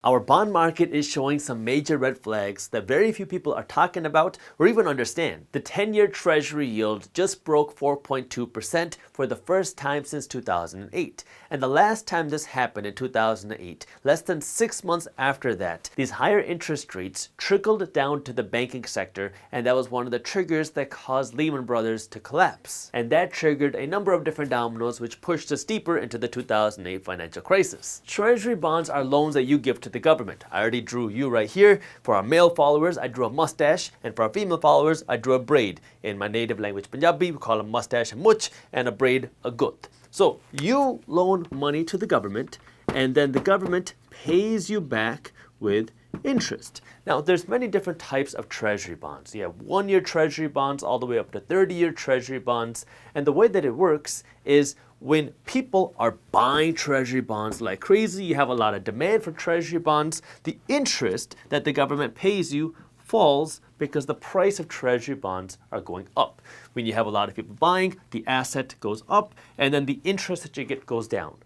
Our bond market is showing some major red flags that very few people are talking about or even understand. The 10-year Treasury yield just broke 4.2% for the first time since 2008. And the last time this happened in 2008, less than 6 months after that, these higher interest rates trickled down to the banking sector, and that was one of the triggers that caused Lehman Brothers to collapse. And that triggered a number of different dominoes which pushed us deeper into the 2008 financial crisis. Treasury bonds are loans that you give to the government. I already drew you right here. For our male followers, I drew a mustache, and for our female followers, I drew a braid. In my native language Punjabi, we call a mustache a much and a braid a gut. So you loan money to the government, and then the government pays you back with interest. Now, there's many different types of treasury bonds. You have 1-year treasury bonds all the way up to 30-year treasury bonds. And the way that it works is when people are buying treasury bonds like crazy, you have a lot of demand for treasury bonds, the interest that the government pays you falls because the price of treasury bonds are going up. When you have a lot of people buying, the asset goes up, and then the interest that you get goes down.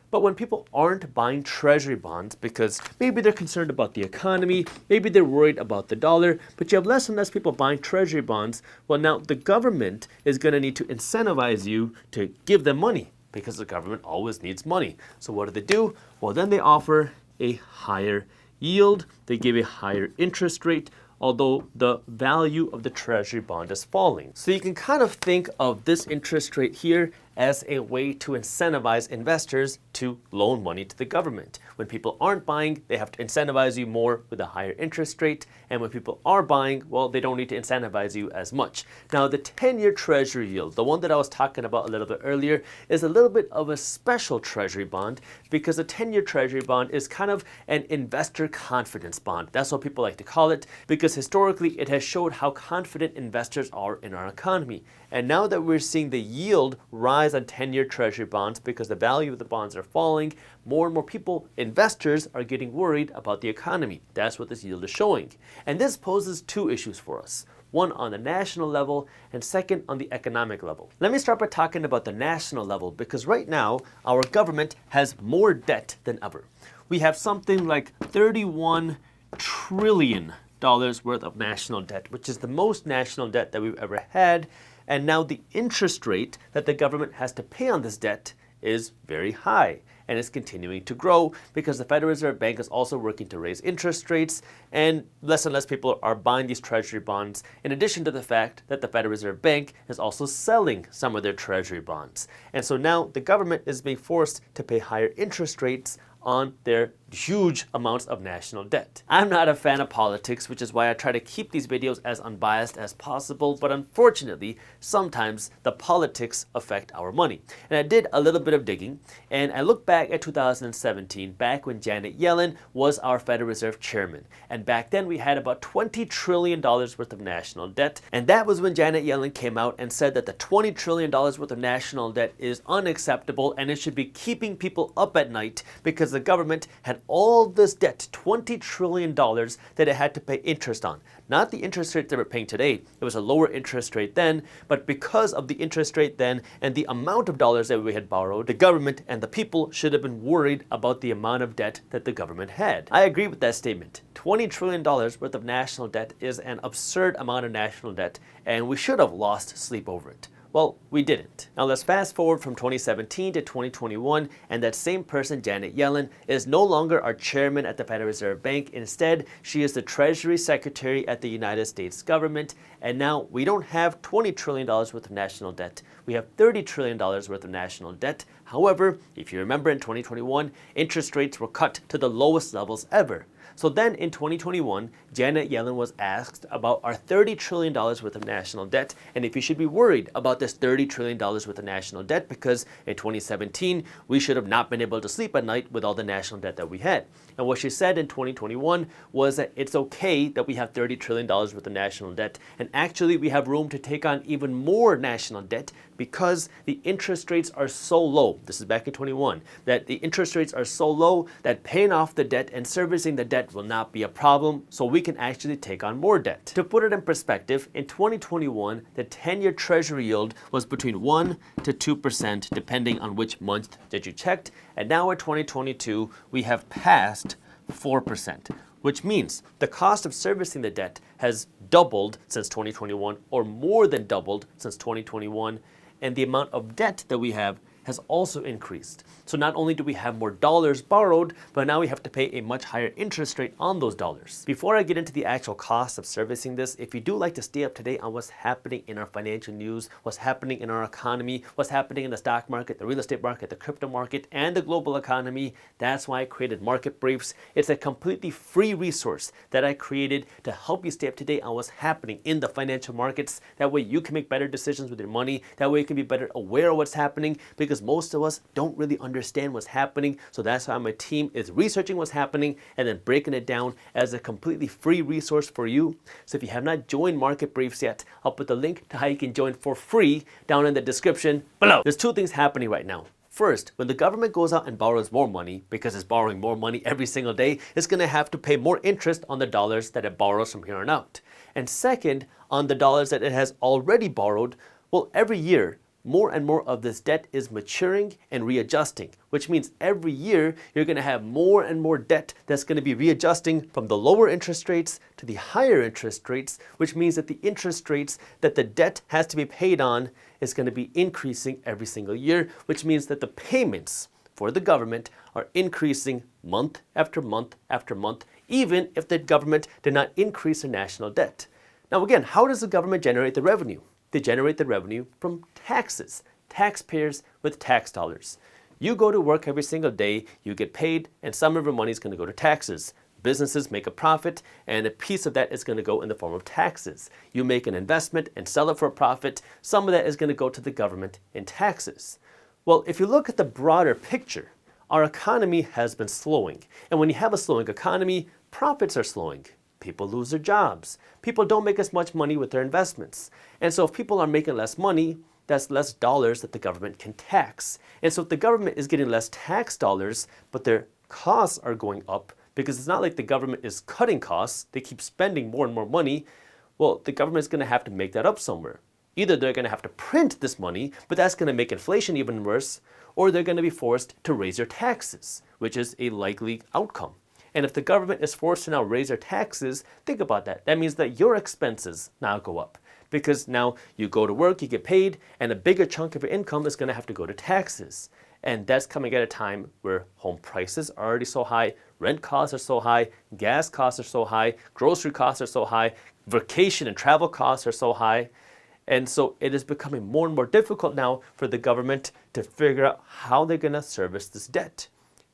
But when people aren't buying treasury bonds because maybe they're concerned about the economy, maybe they're worried about the dollar, but you have less and less people buying treasury bonds, well, now the government is going to need to incentivize you to give them money because the government always needs money. So what do? Well, then they offer a higher yield, they give a higher interest rate, although the value of the treasury bond is falling. So you can kind of think of this interest rate here as a way to incentivize investors to loan money to the government. When people aren't buying, they have to incentivize you more with a higher interest rate. And when people are buying, well, they don't need to incentivize you as much. Now, the 10-year treasury yield, the one that I was talking about a little bit earlier, is a little bit of a special treasury bond because a 10-year treasury bond is kind of an investor confidence bond. That's what people like to call it because historically it has showed how confident investors are in our economy. And now that we're seeing the yield rise on 10-year treasury bonds because the value of the bonds are falling, more and more people, investors, are getting worried about the economy. That's what this yield is showing. And this poses two issues for us. One on the national level and second on the economic level. Let me start by talking about the national level because right now our government has more debt than ever. We have something like $31 trillion worth of national debt, which is the most national debt that we've ever had. And now the interest rate that the government has to pay on this debt is very high and is continuing to grow because the Federal Reserve Bank is also working to raise interest rates and less people are buying these treasury bonds, in addition to the fact that the Federal Reserve Bank is also selling some of their treasury bonds. And so now the government is being forced to pay higher interest rates on their huge amounts of national debt. I'm not a fan of politics, which is why I try to keep these videos as unbiased as possible, but unfortunately, sometimes the politics affect our money. And I did a little bit of digging, and I looked back at 2017, back when Janet Yellen was our Federal Reserve Chairman. And back then we had about $20 trillion worth of national debt, and that was when Janet Yellen came out and said that the $20 trillion worth of national debt is unacceptable and it should be keeping people up at night because the government had all this debt, $20 trillion, that it had to pay interest on. Not the interest rate that we're paying today. It was a lower interest rate then, but because of the interest rate then and the amount of dollars that we had borrowed, the government and the people should have been worried about the amount of debt that the government had. I agree with that statement. $20 trillion worth of national debt is an absurd amount of national debt, and we should have lost sleep over it. Well, we didn't. Now let's fast forward from 2017 to 2021, and that same person, Janet Yellen, is no longer our chairman at the Federal Reserve Bank. Instead, she is the Treasury Secretary at the United States government, and now we don't have $20 trillion worth of national debt. We have $30 trillion worth of national debt. However, if you remember in 2021, interest rates were cut to the lowest levels ever. So then in 2021, Janet Yellen was asked about our $30 trillion worth of national debt and if you should be worried about this $30 trillion worth of national debt because in 2017, we should have not been able to sleep at night with all the national debt that we had. And what she said in 2021 was that it's okay that we have $30 trillion worth of national debt and actually we have room to take on even more national debt because the interest rates are so low. This is back in 21, that the interest rates are so low that paying off the debt and servicing the debt will not be a problem, so we can actually take on more debt. To put it in perspective, in 2021, the 10-year Treasury yield was between 1 to 2% depending on which month that you checked, and now in 2022, we have passed 4%, which means the cost of servicing the debt has doubled since 2021 or more than doubled since 2021, and the amount of debt that we have has also increased. So not only do we have more dollars borrowed, but now we have to pay a much higher interest rate on those dollars. Before I get into the actual cost of servicing this, if you do like to stay up to date on what's happening in our financial news, what's happening in our economy, what's happening in the stock market, the real estate market, the crypto market, and the global economy, that's why I created Market Briefs. It's a completely free resource that I created to help you stay up to date on what's happening in the financial markets. That way you can make better decisions with your money. That way you can be better aware of what's happening, because most of us don't really understand what's happening. So that's why my team is researching what's happening and then breaking it down as a completely free resource for you. So if you have not joined Market Briefs yet, I'll put the link to how you can join for free down in the description below. There's two things happening right now. First, when the government goes out and borrows more money, because it's borrowing more money every single day, it's going to have to pay more interest on the dollars that it borrows from here on out. And second, on the dollars that it has already borrowed, well, every year, more and more of this debt is maturing and readjusting, which means every year you're going to have more and more debt that's going to be readjusting from the lower interest rates to the higher interest rates, which means that the interest rates that the debt has to be paid on is going to be increasing every single year, which means that the payments for the government are increasing month after month after month, even if the government did not increase their national debt. Now again, how does the government generate the revenue? They generate the revenue from taxes, taxpayers with tax dollars. You go to work every single day, you get paid, and some of your money is going to go to taxes. Businesses make a profit, and a piece of that is going to go in the form of taxes. You make an investment and sell it for a profit. Some of that is going to go to the government in taxes. Well, if you look at the broader picture, our economy has been slowing. And when you have a slowing economy, profits are slowing. People lose their jobs. People don't make as much money with their investments. And so if people are making less money, that's less dollars that the government can tax. And so if the government is getting less tax dollars, but their costs are going up, because it's not like the government is cutting costs, they keep spending more and more money, well, the government is going to have to make that up somewhere. Either they're going to have to print this money, but that's going to make inflation even worse, or they're going to be forced to raise their taxes, which is a likely outcome. And if the government is forced to now raise their taxes, think about that. That means that your expenses now go up, because now you go to work, you get paid, and a bigger chunk of your income is going to have to go to taxes. And that's coming at a time where home prices are already so high, rent costs are so high, gas costs are so high, grocery costs are so high, vacation and travel costs are so high. And so it is becoming more and more difficult now for the government to figure out how they're going to service this debt.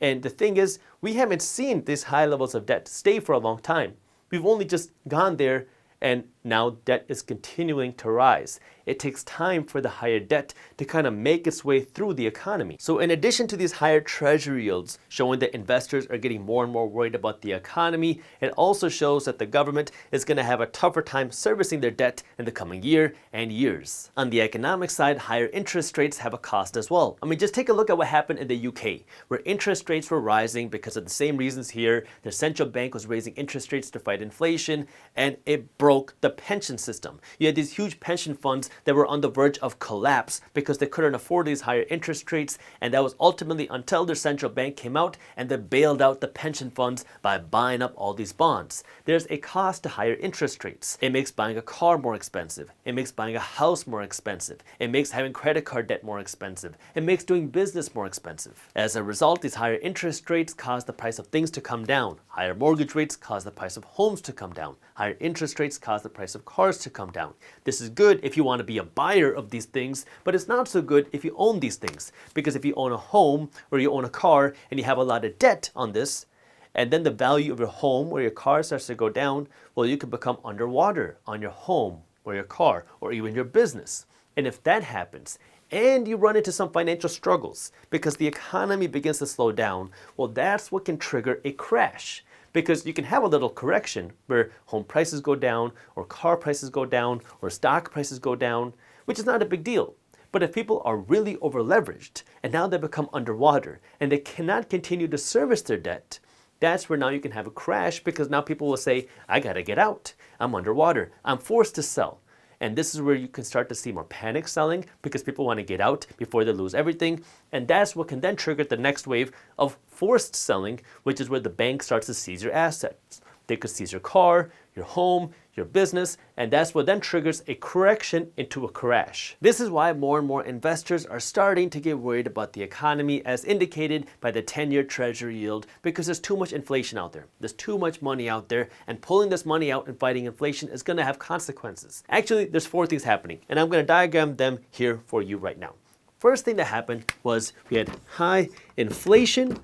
And the thing is, we haven't seen these high levels of debt stay for a long time. We've only just gone there, and now debt is continuing to rise. It takes time for the higher debt to kind of make its way through the economy. So in addition to these higher treasury yields showing that investors are getting more and more worried about the economy, it also shows that the government is going to have a tougher time servicing their debt in the coming year and years. On the economic side, higher interest rates have a cost as well. I mean, just take a look at what happened in the UK, where interest rates were rising because of the same reasons here. The central bank was raising interest rates to fight inflation, and it broke the pension system. You had these huge pension funds that were on the verge of collapse because they couldn't afford these higher interest rates, and that was ultimately until their central bank came out and they bailed out the pension funds by buying up all these bonds. There's a cost to higher interest rates. It makes buying a car more expensive. It makes buying a house more expensive. It makes having credit card debt more expensive. It makes doing business more expensive. As a result, these higher interest rates cause the price of things to come down. Higher mortgage rates cause the price of homes to come down. Higher interest rates cause the price of cars to come down. This is good if you want to be a buyer of these things, but it's not so good if you own these things. Because if you own a home or you own a car and you have a lot of debt on this, and then the value of your home or your car starts to go down, well, you could become underwater on your home or your car or even your business. And if that happens, and you run into some financial struggles because the economy begins to slow down, well, that's what can trigger a crash. Because you can have a little correction where home prices go down or car prices go down or stock prices go down, which is not a big deal. But if people are really over leveraged and now they become underwater and they cannot continue to service their debt, that's where now you can have a crash, because now people will say, I gotta get out. I'm underwater. I'm forced to sell. And this is where you can start to see more panic selling because people want to get out before they lose everything. And that's what can then trigger the next wave of forced selling, which is where the bank starts to seize your assets. They could seize your car, your home, your business, and that's what then triggers a correction into a crash. This is why more and more investors are starting to get worried about the economy as indicated by the 10-year Treasury yield because there's too much inflation out there. There's too much money out there, and pulling this money out and fighting inflation is going to have consequences. Actually, there's 4 things happening, and I'm going to diagram them here for you right now. First thing that happened was we had high inflation,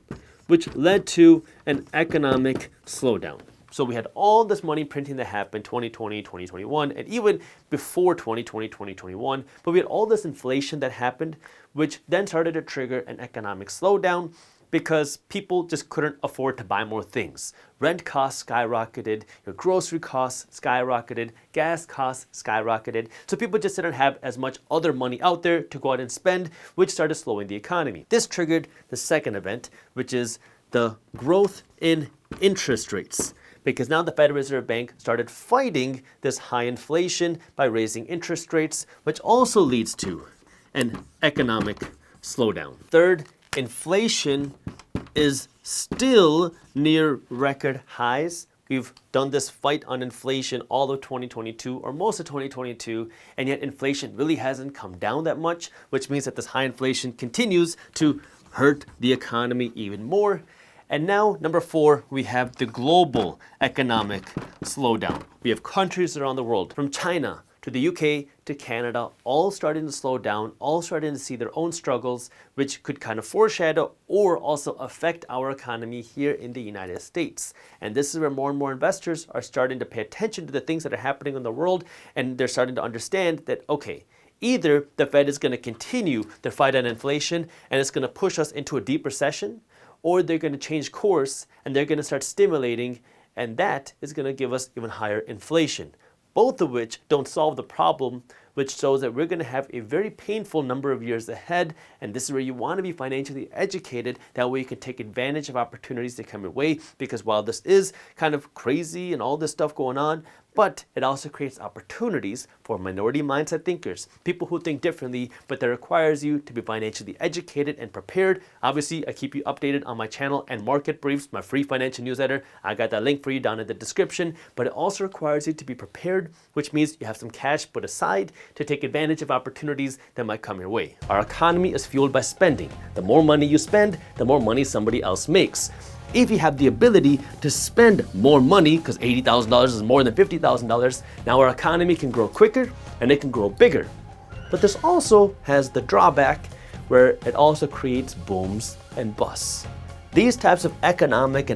which led to an economic slowdown. So we had all this money printing that happened 2020, 2021, and even before 2020, 2021. But we had all this inflation that happened, which then started to trigger an economic slowdown because people just couldn't afford to buy more things. Rent costs skyrocketed, your grocery costs skyrocketed, gas costs skyrocketed. So people just didn't have as much other money out there to go out and spend, which started slowing the economy. This triggered the second event, which is the growth in interest rates. Because now the Federal Reserve Bank started fighting this high inflation by raising interest rates, which also leads to an economic slowdown. Third, inflation is still near record highs. We've done this fight on inflation all of 2022 or most of 2022, and yet inflation really hasn't come down that much, which means that this high inflation continues to hurt the economy even more. And now, number 4, we have the global economic slowdown. We have countries around the world, from China to the UK to Canada, all starting to slow down, all starting to see their own struggles, which could kind of foreshadow or also affect our economy here in the United States. And this is where more and more investors are starting to pay attention to the things that are happening in the world, and they're starting to understand that, okay, either the Fed is going to continue their fight on inflation and it's going to push us into a deep recession, or they're going to change course and they're going to start stimulating, and that is going to give us even higher inflation. Both of which don't solve the problem, which shows that we're going to have a very painful number of years ahead, and this is where you want to be financially educated. That way you can take advantage of opportunities that come your way, because while this is kind of crazy and all this stuff going on, but it also creates opportunities for minority mindset thinkers, people who think differently, but that requires you to be financially educated and prepared. Obviously, I keep you updated on my channel and Market Briefs, my free financial newsletter. I got that link for you down in the description, but it also requires you to be prepared, which means you have some cash put aside to take advantage of opportunities that might come your way. Our economy is fueled by spending. The more money you spend, the more money somebody else makes. If you have the ability to spend more money, because $80,000 is more than $50,000, now our economy can grow quicker and it can grow bigger. But this also has the drawback where it also creates booms and busts. These types of economic and